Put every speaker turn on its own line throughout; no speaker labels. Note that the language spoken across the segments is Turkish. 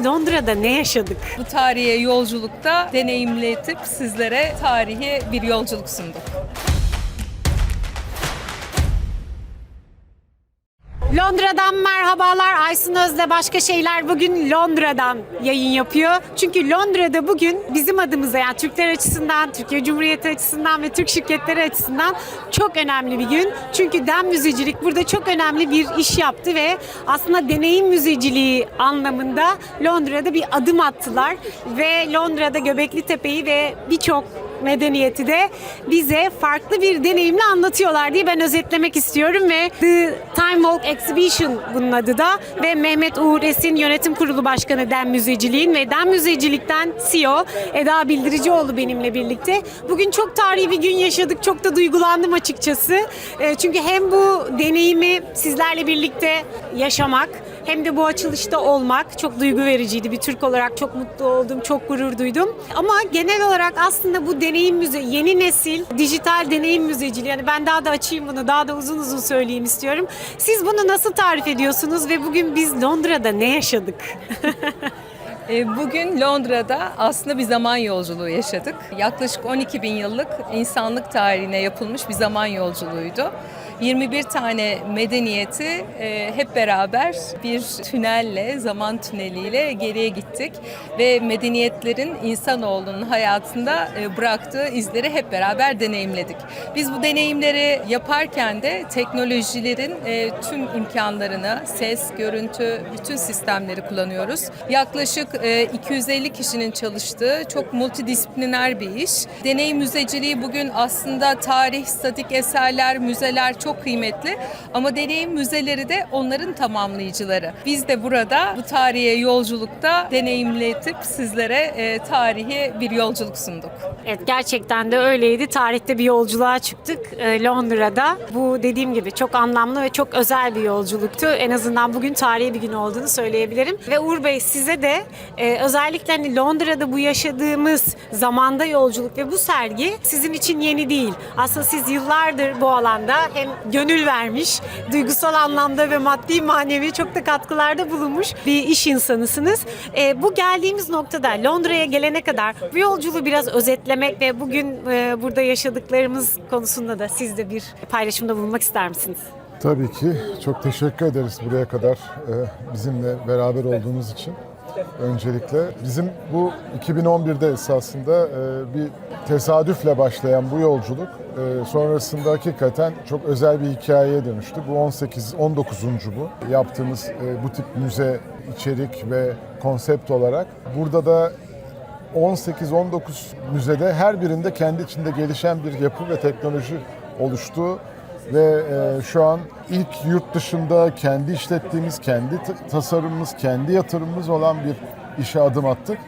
Londra'da ne yaşadık?
Bu tarihe yolculukta deneyimletip sizlere tarihi bir yolculuk sunduk.
Londra'dan merhabalar. Aysun Öz'le Başka Şeyler bugün Londra'dan yayın yapıyor. Çünkü Londra'da bugün bizim adımıza, yani Türkler açısından, Türkiye Cumhuriyeti açısından ve Türk şirketleri açısından çok önemli bir gün. Çünkü Dem Müzecilik burada çok önemli bir iş yaptı ve aslında deneyim müzeciliği anlamında Londra'da bir adım attılar. Ve Londra'da Göbekli Tepe'yi ve birçok medeniyeti de bize farklı bir deneyimle anlatıyorlar diye ben özetlemek istiyorum ve The Time Walk Exhibition bunun adı da ve Mehmet Uğur Esin Yönetim Kurulu Başkanı Dem Müzeciliğin ve Dem Müzecilik'ten CEO Eda Bildiricioğlu benimle birlikte. Bugün çok tarihi bir gün yaşadık. Çok da duygulandım açıkçası. Çünkü hem bu deneyimi sizlerle birlikte yaşamak hem de bu açılışta olmak çok duygu vericiydi. Bir Türk olarak çok mutlu oldum, çok gurur duydum. Ama genel olarak aslında bu deneyim yeni nesil dijital deneyim müzeciliği. Yani ben daha da açayım bunu, daha da uzun uzun söyleyeyim istiyorum. Siz bunu nasıl tarif ediyorsunuz ve bugün biz Londra'da ne yaşadık?
Bugün Londra'da aslında bir zaman yolculuğu yaşadık. Yaklaşık 12 bin yıllık insanlık tarihine yapılmış bir zaman yolculuğuydu. 21 tane medeniyeti hep beraber bir tünelle, zaman tüneliyle geriye gittik. Ve medeniyetlerin insanoğlunun hayatında bıraktığı izleri hep beraber deneyimledik. Biz bu deneyimleri yaparken de teknolojilerin tüm imkanlarını, ses, görüntü, bütün sistemleri kullanıyoruz. Yaklaşık 250 kişinin çalıştığı çok multidisipliner bir iş. Deneyim müzeciliği bugün aslında tarih, statik eserler, müzeler çok kıymetli ama deneyim müzeleri de onların tamamlayıcıları. Biz de burada bu tarihe yolculukta deneyimletip sizlere tarihi bir yolculuk sunduk.
Evet, gerçekten de öyleydi. Tarihte bir yolculuğa çıktık Londra'da. Bu dediğim gibi çok anlamlı ve çok özel bir yolculuktu. En azından bugün tarihi bir gün olduğunu söyleyebilirim. Ve Uğur Bey, size de özellikle hani Londra'da bu yaşadığımız zamanda yolculuk ve bu sergi sizin için yeni değil. Aslında siz yıllardır bu alanda hem gönül vermiş, duygusal anlamda ve maddi manevi çok da katkılarda bulunmuş bir iş insanısınız. Bu geldiğimiz noktada Londra'ya gelene kadar bu yolculuğu biraz özetlemek ve bugün burada yaşadıklarımız konusunda da siz de bir paylaşımda bulunmak ister misiniz?
Tabii ki. Çok teşekkür ederiz buraya kadar bizimle beraber olduğunuz için. Öncelikle bizim bu 2011'de esasında bir tesadüfle başlayan bu yolculuk sonrasında hakikaten çok özel bir hikayeye dönüştü. Bu 19. bu yaptığımız bu tip müze içerik ve konsept olarak. Burada da 18-19 müzede her birinde kendi içinde gelişen bir yapı ve teknoloji oluştu. Ve şu an ilk yurt dışında kendi işlettiğimiz, kendi tasarımımız, kendi yatırımımız olan bir işe adım attık.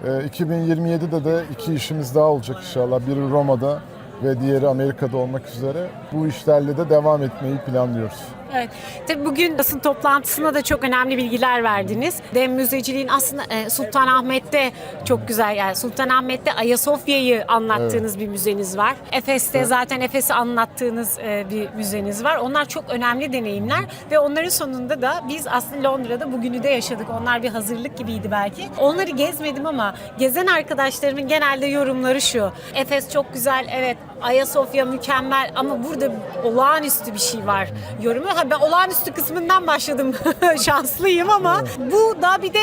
2027'de de 2 işimiz daha olacak inşallah. Biri Roma'da ve diğeri Amerika'da olmak üzere. Bu işlerle de devam etmeyi planlıyoruz.
Evet. Tabii bugün basın toplantısında da çok önemli bilgiler verdiniz. Dem Müzeciliğin aslında Sultanahmet'te çok güzel, yani Sultanahmet'te Ayasofya'yı anlattığınız bir müzeniz var. Efes'te zaten Efes'i anlattığınız bir müzeniz var. Onlar çok önemli deneyimler ve onların sonunda da biz aslında Londra'da bugünü de yaşadık. Onlar bir hazırlık gibiydi belki. Onları gezmedim ama gezen arkadaşlarımın genelde yorumları şu: Efes çok güzel, evet, Ayasofya mükemmel ama burada olağanüstü bir şey var yorumu. Ben olağanüstü kısmından başladım. Şanslıyım ama bu da bir de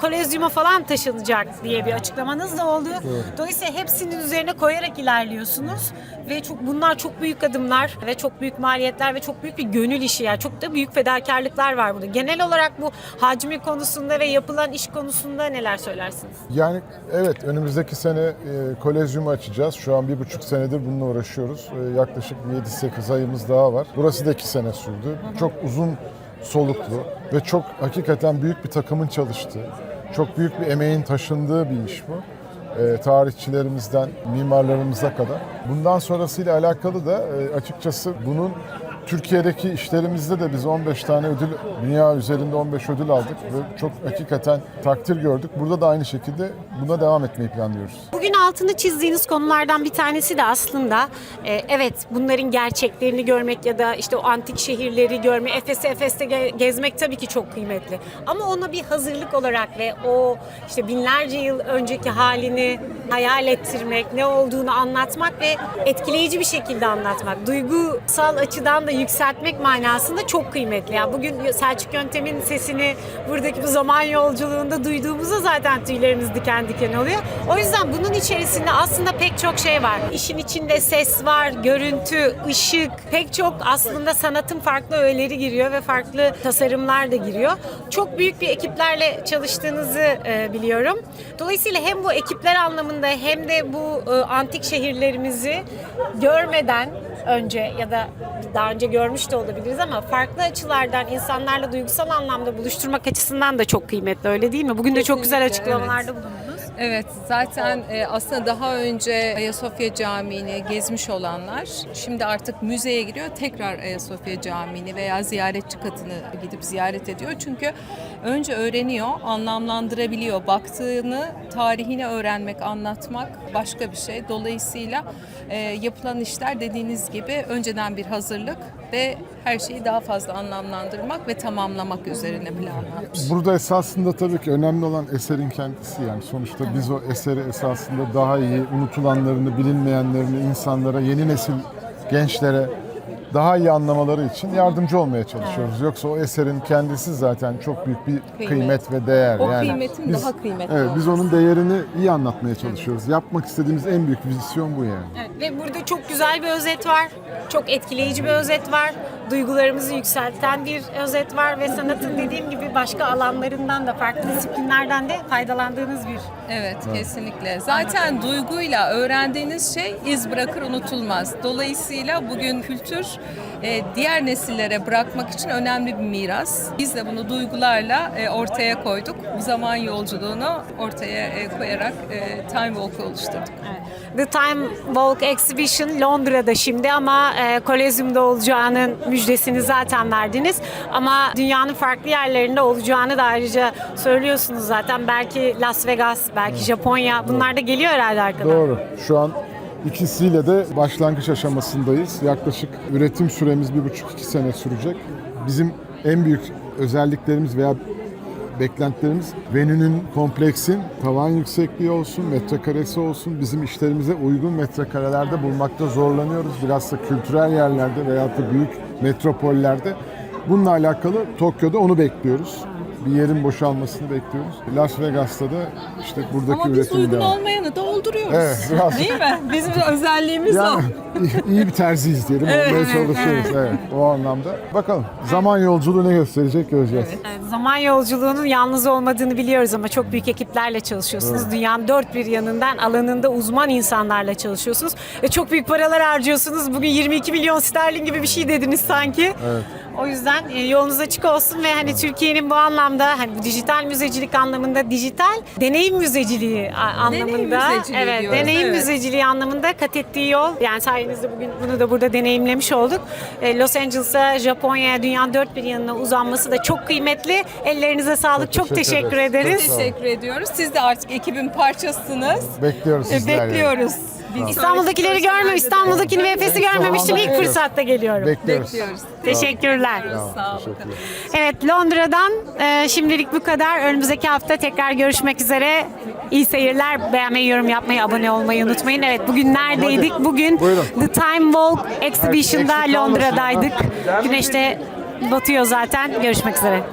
Kolezyum'a falan taşınacak diye bir açıklamanız da oldu. Dolayısıyla hepsinin üzerine koyarak ilerliyorsunuz ve bunlar çok büyük adımlar ve çok büyük maliyetler ve çok büyük bir gönül işi, yani çok da büyük fedakarlıklar var burada. Genel olarak bu hacmi konusunda ve yapılan iş konusunda neler söylersiniz?
Yani evet, önümüzdeki sene Kolezyum'u açacağız. Şu an 1,5 senedir bununla uğraşıyoruz. Yaklaşık 7-8 ayımız daha var. Burası da 2 sene sürdü. Çok uzun soluklu ve çok hakikaten büyük bir takımın çalıştığı, çok büyük bir emeğin taşındığı bir iş bu. Tarihçilerimizden mimarlarımıza kadar. Bundan sonrasıyla alakalı da açıkçası bunun Türkiye'deki işlerimizde de biz 15 tane ödül, dünya üzerinde 15 ödül aldık ve çok hakikaten takdir gördük. Burada da aynı şekilde buna devam etmeyi planlıyoruz.
Bugün altını çizdiğiniz konulardan bir tanesi de aslında evet bunların gerçeklerini görmek ya da işte o antik şehirleri görme, Efes'te gezmek tabii ki çok kıymetli. Ama ona bir hazırlık olarak ve o işte binlerce yıl önceki halini hayal ettirmek, ne olduğunu anlatmak ve etkileyici bir şekilde anlatmak, duygusal açıdan da yükseltmek manasında çok kıymetli. Yani bugün Selçuk Yöntem'in sesini buradaki bu zaman yolculuğunda duyduğumuzda zaten tüylerimiz diken diken oluyor. O yüzden bunun içerisinde aslında pek çok şey var. İşin içinde ses var, görüntü, ışık, pek çok aslında sanatın farklı öğeleri giriyor ve farklı tasarımlar da giriyor. Çok büyük bir ekiplerle çalıştığınızı biliyorum. Dolayısıyla hem bu ekipler anlamında hem de bu antik şehirlerimizi görmeden önce ya da daha önce görmüş de olabiliriz ama farklı açılardan insanlarla duygusal anlamda buluşturmak açısından da çok kıymetli, öyle değil mi? Bugün de çok güzel
Kesinlikle,
açıklamalarda
evet.
bulundunuz.
Evet, zaten aslında daha önce Ayasofya Camii'ni gezmiş olanlar şimdi artık müzeye giriyor, tekrar Ayasofya Camii'ni veya ziyaretçi katını gidip ziyaret ediyor. Çünkü önce öğreniyor, anlamlandırabiliyor. Baktığını, tarihini öğrenmek, anlatmak başka bir şey. Dolayısıyla yapılan işler dediğiniz gibi önceden bir hazırlık ve her şeyi daha fazla anlamlandırmak ve tamamlamak üzerine planlanmış.
Burada esasında tabii ki önemli olan eserin kendisi, yani sonuçta biz o eseri esasında daha iyi, unutulanlarını, bilinmeyenlerini insanlara, yeni nesil gençlere daha iyi anlamaları için yardımcı olmaya çalışıyoruz. Yoksa o eserin kendisi zaten çok büyük bir kıymet ve değer.
O
yani
kıymetin daha kıymetli
Evet, biz
olması.
onun değerini iyi anlatmaya çalışıyoruz. Yapmak istediğimiz en büyük vizyon bu yani.
Evet, ve burada çok güzel bir özet var. Çok etkileyici bir özet var. Duygularımızı yükselten bir özet var ve sanatın dediğim gibi başka alanlarından da farklı disiplinlerden de faydalandığınız bir.
Evet, kesinlikle. Zaten duyguyla öğrendiğiniz şey iz bırakır, unutulmaz. Dolayısıyla bugün kültür diğer nesillere bırakmak için önemli bir miras. Biz de bunu duygularla ortaya koyduk. Bu zaman yolculuğunu ortaya koyarak Time Walk'u oluşturduk.
The Time Walk Exhibition Londra'da şimdi ama Kolezyum'da olacağının müjdesini zaten verdiniz. Ama dünyanın farklı yerlerinde olacağını da ayrıca söylüyorsunuz zaten. Belki Las Vegas, belki Japonya, bunlar da geliyor herhalde arkadan.
Doğru. Şu an ikisiyle de başlangıç aşamasındayız. Yaklaşık üretim süremiz 1,5-2 sene sürecek. Bizim en büyük özelliklerimiz veya beklentilerimiz venü'nün, kompleksin tavan yüksekliği olsun, metrekaresi olsun. Bizim işlerimize uygun metrekarelerde bulmakta zorlanıyoruz. Biraz da kültürel yerlerde veyahut da büyük metropollerde. Bununla alakalı Tokyo'da onu bekliyoruz. Bir yerin boşalmasını bekliyoruz. Las Vegas'ta da işte buradaki
Ama biz
üretimi
uygun
devam.
olmayanı dolduruyoruz.
Evet, biraz.
Değil mi? Bizim özelliğimiz o.
Yani iyi bir terziyiz diyelim. Olmaya çalışıyoruz. Evet, o anlamda. Bakalım zaman yolculuğu ne gösterecek göreceğiz.
Evet, zaman yolculuğunun yalnız olmadığını biliyoruz ama çok büyük ekiplerle çalışıyorsunuz.
Evet.
Dünyanın dört bir yanından alanında uzman insanlarla çalışıyorsunuz. Ve çok büyük paralar harcıyorsunuz. Bugün 22 milyon sterlin gibi bir şey dediniz sanki.
Evet.
O yüzden yolunuz açık olsun ve hani Türkiye'nin bu anlamda hani bu dijital müzecilik anlamında dijital deneyim müzeciliği anlamında
müzeciliği
evet
diyoruz,
deneyim
evet.
müzeciliği anlamında kat ettiği yol, yani sayenizde bugün bunu da burada deneyimlemiş olduk. Los Angeles'a, Japonya'ya, dünyanın dört bir yanına uzanması da çok kıymetli. Ellerinize sağlık. Çok
teşekkür
teşekkür
ederiz.
ederiz.
Çok sağ olun.
Teşekkür ediyoruz. Siz de artık ekibin parçasısınız.
Bekliyoruz sizlerle.
Bekliyoruz.
İstanbul'dakileri görmüyorum. İstanbul'dakini ve Efes'i görmemiştim. İlk
Bekliyoruz.
fırsatta geliyorum.
Bekliyoruz.
Bekliyoruz.
Teşekkürler.
Sağ olun.
Teşekkürler.
Evet, Londra'dan şimdilik bu kadar. Önümüzdeki hafta tekrar görüşmek üzere. İyi seyirler. Beğenmeyi, yorum yapmayı, abone olmayı unutmayın. Evet, bugün neredeydik? Bugün
Buyurun.
The Time Walk Exhibition'da
Eksik kalmasın.
Londra'daydık. Güneş de batıyor zaten. Görüşmek üzere.